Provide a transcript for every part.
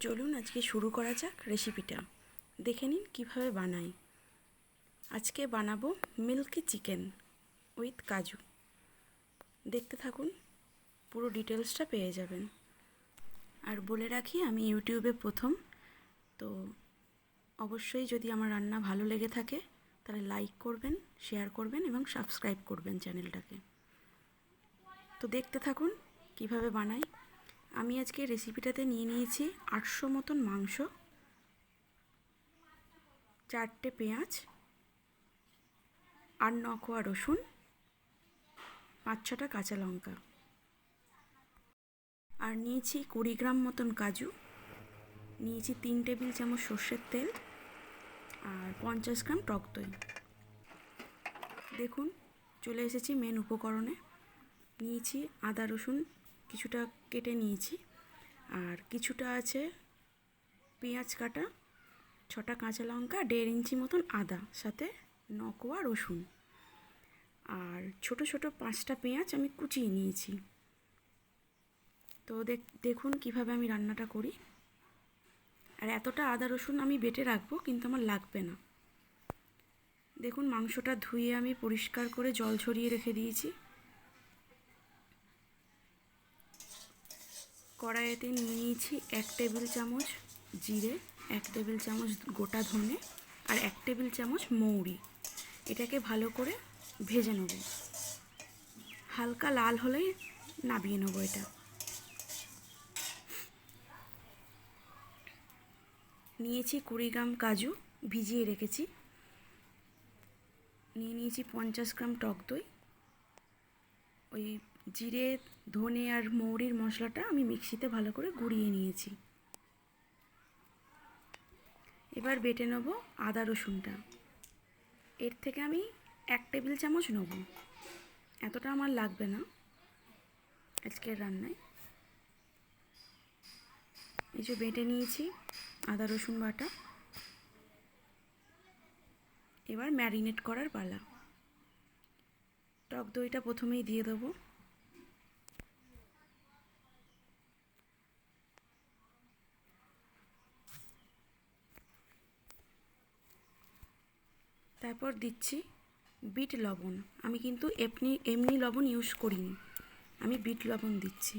চলুন আজকে শুরু করা যাক রেসিপিটা। দেখে নিন কীভাবে বানাই। আজকে বানাবো মিল্কি চিকেন উইথ কাজু। দেখতে থাকুন, পুরো ডিটেলসটা পেয়ে যাবেন। আর বলে রাখি, আমি ইউটিউবে প্রথম, তো অবশ্যই যদি আমার রান্না ভালো লেগে থাকে তাহলে লাইক করবেন, শেয়ার করবেন এবং সাবস্ক্রাইব করবেন চ্যানেলটাকে। তো দেখতে থাকুন কিভাবে বানাই। আমি আজকে রেসিপিটাতে নিয়ে নিয়েছি 800 মতন মাংস, 4টে পেঁয়াজ, আর 9 কোয়া রসুন, 5-6টা কাঁচা লঙ্কা, আর নিয়েছি 20 গ্রাম মতন কাজু, নিয়েছি 3 টেবিল চামচ সর্ষের তেল, আর 50 গ্রাম টক দই। দেখুন চলে এসেছি মেন উপকরণে। নিয়েছি আদা রসুন কিছুটা কেটে নিয়েছি, আর কিছুটা আছে পেঁয়াজ কাটা, 6টা কাঁচা লঙ্কা, 1.5 ইঞ্চি মতন আদা, সাথে 9 কোয়া রসুন, আর ছোট ছোট 5টা পেঁয়াজ আমি কুচিয়ে নিয়েছি। তো দেখুন কিভাবে আমি রান্নাটা করি। আর এতটা আদা রসুন আমি বেটে রাখবো, কিন্তু আমার লাগবে না। দেখুন মাংসটা ধুয়ে আমি পরিষ্কার করে জল ঝরিয়ে রেখে দিয়েছি। কড়াইতে নিয়ে নিয়েছি 1 টেবিল চামচ জিরে, 1 টেবিল চামচ গোটা ধনে, আর 1 টেবিল চামচ মৌরি। এটাকে ভালো করে ভেজে নেব। হালকা লাল হলেই নামিয়ে নেব। এটা নিয়েছি 20 গ্রাম কাজু, ভিজিয়ে রেখেছি। নিয়ে নিয়েছি 50 গ্রাম টক দই। ওই জিরে ধনে আর মৌরির মশলাটা আমি মিক্সিতে ভালো করে গুঁড়িয়ে নিয়েছি। এবার বেটে নেব আদা রসুনটা। এর থেকে আমি 1 টেবিল চামচ নেব, এতটা আমার লাগবে না আজকের রান্নায়। এই যে বেটে নিয়েছি আদা রসুন বাটা। এবার ম্যারিনেট করার পালা। টক দইটা প্রথমেই দিয়ে দেবো। তারপর দিচ্ছি বিট লবণ। আমি কিন্তু এমনি লবণ ইউজ করিনি, আমি বিট লবণ দিচ্ছি।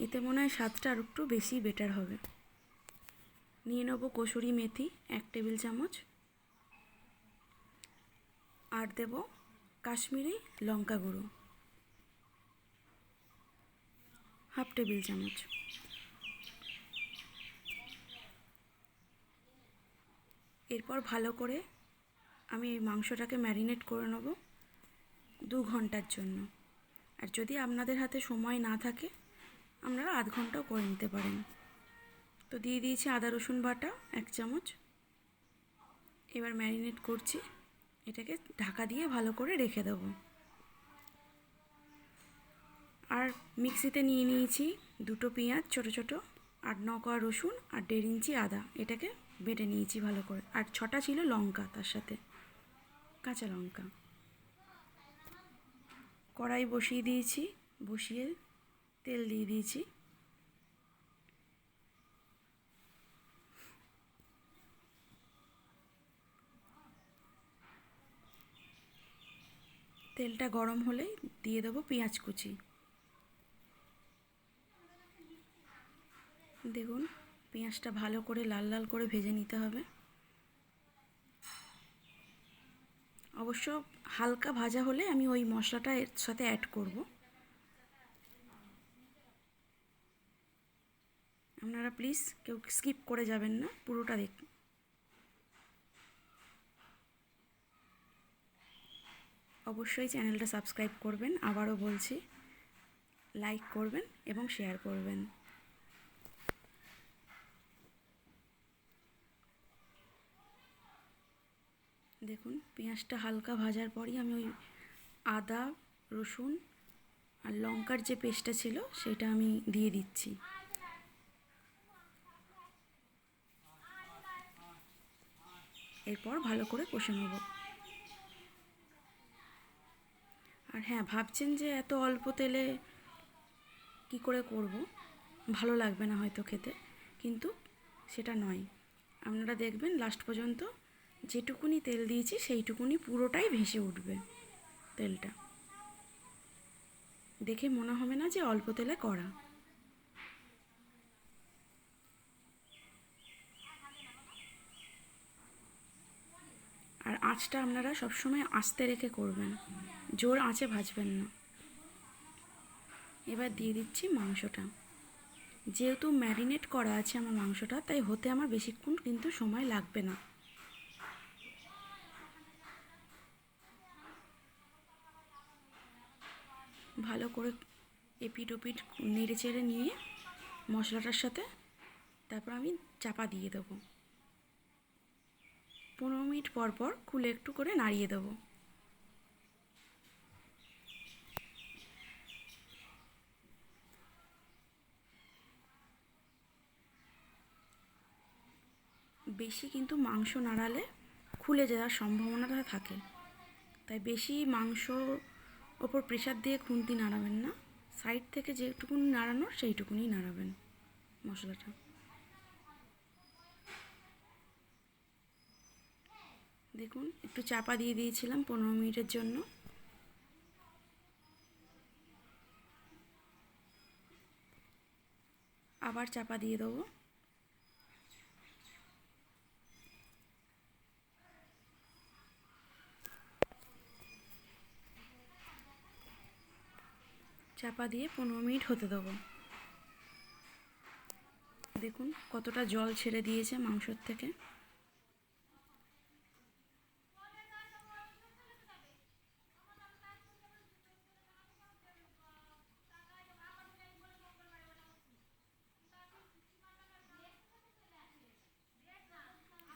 এতে মনে হয় স্বাদটা আর একটু বেশি বেটার হবে। নিয়ে নেব কসুরি মেথি 1 টেবিল চামচ, আর দেব কাশ্মীরি লঙ্কা গুঁড়ো 1/2 টেবিল চামচ। এরপর ভালো করে আমি এই মাংসটাকে ম্যারিনেট করে নেব 2 ঘন্টার জন্য। আর যদি আপনাদের হাতে সময় না থাকে আপনারা আধ ঘন্টাও করে নিতে পারেন। তো দিয়ে দিয়েছি আদা রসুন বাটা 1 চামচ। এবার ম্যারিনেট করছি, এটাকে ঢাকা দিয়ে ভালো করে রেখে দেব। আর মিক্সিতে নিয়ে নিয়েছি 2টো পেঁয়াজ ছোটো ছোটো, 8-9 কোয়া রসুন, আর 1.5 ইঞ্চি আদা। এটাকে বেটে নিয়েছি ভালো করে। আর 6টা ছিল লঙ্কা, তার সাথে কাঁচা লঙ্কা। কড়াই বসিয়ে দিয়েছি, বসিয়ে তেল দিয়ে দিয়েছি। তেলটা গরম হলেই দিয়ে দেবো পেঁয়াজ কুচি। দেখুন পেঁয়াজটা ভালো করে লাল লাল করে ভেজে নিতে হবে। অবশ্য হালকা ভাজা হলে আমি ওই মশলাটা এর সাথে অ্যাড করব। আপনারা প্লিজ কেউ স্কিপ করে যাবেন না, পুরোটা দেখুন। অবশ্যই চ্যানেলটা সাবস্ক্রাইব করবেন, আবারও বলছি লাইক করবেন এবং শেয়ার করবেন। দেখুন পেঁয়াজটা হালকা ভাজার পরই আমি ওই আদা রসুন আর লঙ্কার যে পেস্টটা ছিল সেটা আমি দিয়ে দিচ্ছি। এরপর ভালো করে কষে নেব। আর হ্যাঁ, ভাবছেন যে এত অল্প তেলে কি করে করব, ভালো লাগবে না হয়তো খেতে, কিন্তু সেটা নয়। আপনারা দেখবেন লাস্ট পর্যন্ত যেটুকুনি তেল দিয়েছি সেইটুকুনি পুরোটাই ভেসে উঠবে তেলটা। দেখে মনে হবে না যে অল্প তেলে করা। আর আঁচটা আপনারা সবসময় আস্তে রেখে করবেন, জোর আঁচে ভাজবেন না। এবার দিয়ে দিচ্ছি মাংসটা। যেহেতু ম্যারিনেট করা আছে আমার মাংসটা, তাই হতে আমার বেশিক্ষণ কিন্তু সময় লাগবে না। ভালো করে এপিট ওপিট নেড়ে চেড়ে নিয়ে মশলাটার সাথে তারপর আমি চাপা দিয়ে দেবো। 15 মিনিট পর পর খুলে একটু করে নাড়িয়ে দেবো। বেশি কিন্তু মাংস নাড়ালে খুলে যাওয়ার সম্ভাবনাটা থাকে, তাই বেশি মাংস ওপর প্রেশার দিয়ে খুন্তি নাড়াবেন না। সাইড থেকে যেটুকুনি নাড়ানোর সেইটুকুনি নাড়াবেন মশলাটা। দেখুন একটু চাপা দিয়ে দিয়েছিলাম 15 মিনিটের জন্য। আবার চাপা দিয়ে দেবো। চাপা দিয়ে 15 মিনিট হতে দেবো। দেখুন কতটা জল ছেড়ে দিয়েছে মাংসর থেকে।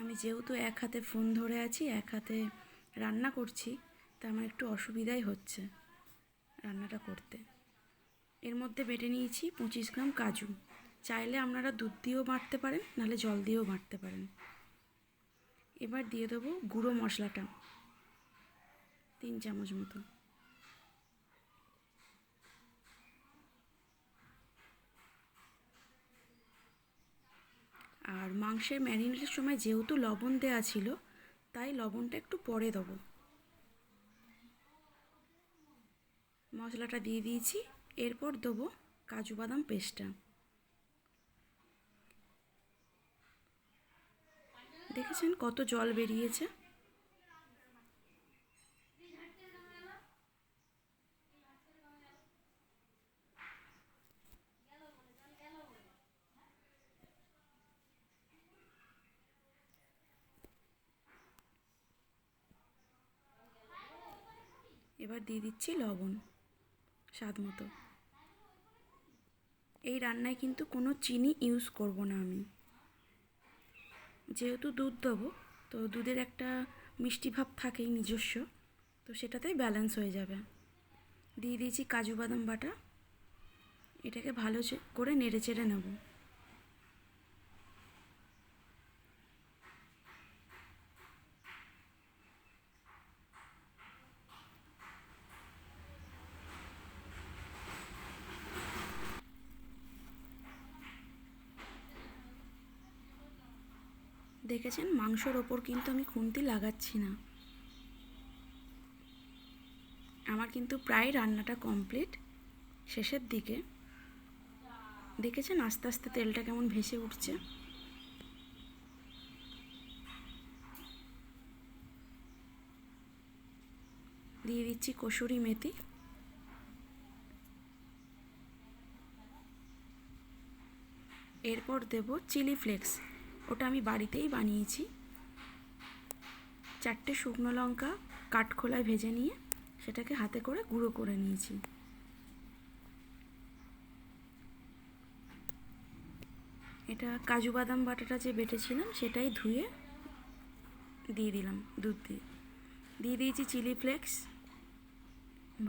আমি যেহেতু এক হাতে ফোন ধরে আছি, এক হাতে রান্না করছি, তা আমার একটু অসুবিধাই হচ্ছে রান্নাটা করতে। এর মধ্যে বেটে নিয়েছি 25 গ্রাম কাজু। চাইলে আপনারা দুধ দিয়েও বাটতে পারেন, নাহলে জল দিয়েও বাটতে পারেন। এবার দিয়ে দেবো গুঁড়ো মশলাটা 3 চামচ মতো। আর মাংসের ম্যারিনেটের সময় যেহেতু লবণ দেওয়া ছিল, তাই লবণটা একটু পরে দেবো। মশলাটা দিয়ে দিয়েছি। এরপর দেবো কাজু বাদাম পেস্টটা। দেখেছেন কত জল বেরিয়েছে। এবার দিয়ে দিচ্ছি লবণ স্বাদ মতো। এই রান্নায় কিন্তু কোনো চিনি ইউজ করব না আমি, যেহেতু দুধ দেবো তো দুধের একটা মিষ্টি ভাব থাকেই নিজস্ব, তো সেটাতেই ব্যালেন্স হয়ে যাবে। দিয়ে দিয়েছি কাজু বাদাম বাটা। এটাকে ভালো করে নেড়ে চেড়ে নেব। দেখেছেন মাংসর ওপর কিন্তু আমি খুন্তি লাগাচ্ছি না। আমার কিন্তু প্রায় রান্নাটা কমপ্লিট, শেষের দিকে। দেখেছেন আস্তে আস্তে তেলটা কেমন ভেসে উঠছে। দিয়ে দিচ্ছি কসুরি মেথি। এরপর দেব চিলি ফ্লেক্স। ওটা আমি বাড়িতেই বানিয়েছি। 4টে শুকনো লঙ্কা কাঠখোলায় ভেজে নিয়ে সেটাকে হাতে করে গুঁড়ো করে নিয়েছি। এটা কাজু বাদাম বাটাটা যে বেটেছিলাম সেটাই ধুয়ে দিয়ে দিলাম দুধ দিয়ে। দিয়ে দিয়েছি চিলি ফ্লেক্স।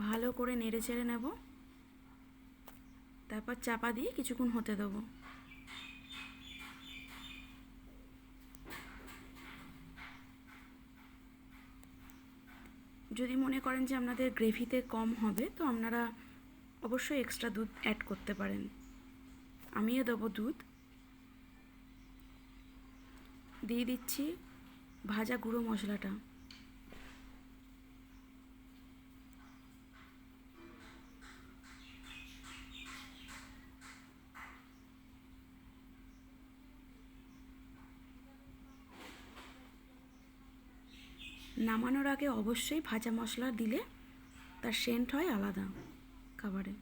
ভালো করে নেড়ে চেড়ে নেব। তারপর চাপা দিয়ে কিছুক্ষণ হতে দেবো। যদি মনে করেন যে আপনাদের গ্রেভিতে কম হবে, তো আপনারা অবশ্যই এক্সট্রা দুধ অ্যাড করতে পারেন। আমিও দেবো দুধ। দিয়ে দিচ্ছি ভাজা গুঁড়ো মশলাটা। নামানোর আগে অবশ্যই ভাজা মশলা দিলে তার সেন্ট হয় আলাদা খাবারে।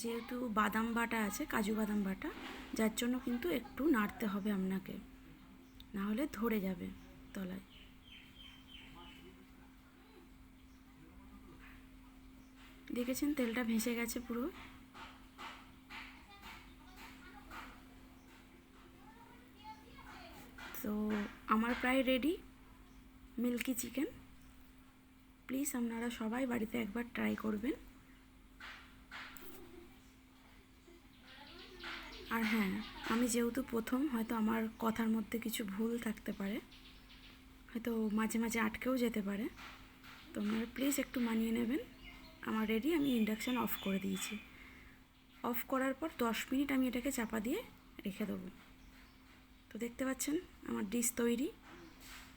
যেহেতু বাদাম বাটা আছে, কাজু বাদাম বাটা, যার জন্য কিন্তু একটু নাড়তে হবে আপনাকে, না হলে ধরে যাবে তলায়। দেখেছেন তেলটা ভেসে গেছে পুরো। তো আমার প্রায় রেডি মিল্কি চিকেন। প্লিজ আপনারা সবাই বাড়িতে একবার ট্রাই করবেন। আর হ্যাঁ, আমি যেহেতু প্রথম, হয়তো আমার কথার মধ্যে কিছু ভুল থাকতে পারে, হয়তো মাঝে মাঝে আটকেও যেতে পারে, তো আপনারা প্লিজ একটু মানিয়ে নেবেন। আমার রেডি, আমি ইন্ডাকশান অফ করে দিয়েছি। অফ করার পর 10 মিনিট আমি এটাকে চাপা দিয়ে রেখে দেবো। তো দেখতে পাচ্ছেন আমার ডিশ তৈরি।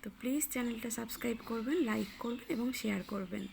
তো প্লিজ চ্যানেলটা সাবস্ক্রাইব করবেন, লাইক করবেন এবং শেয়ার করবেন।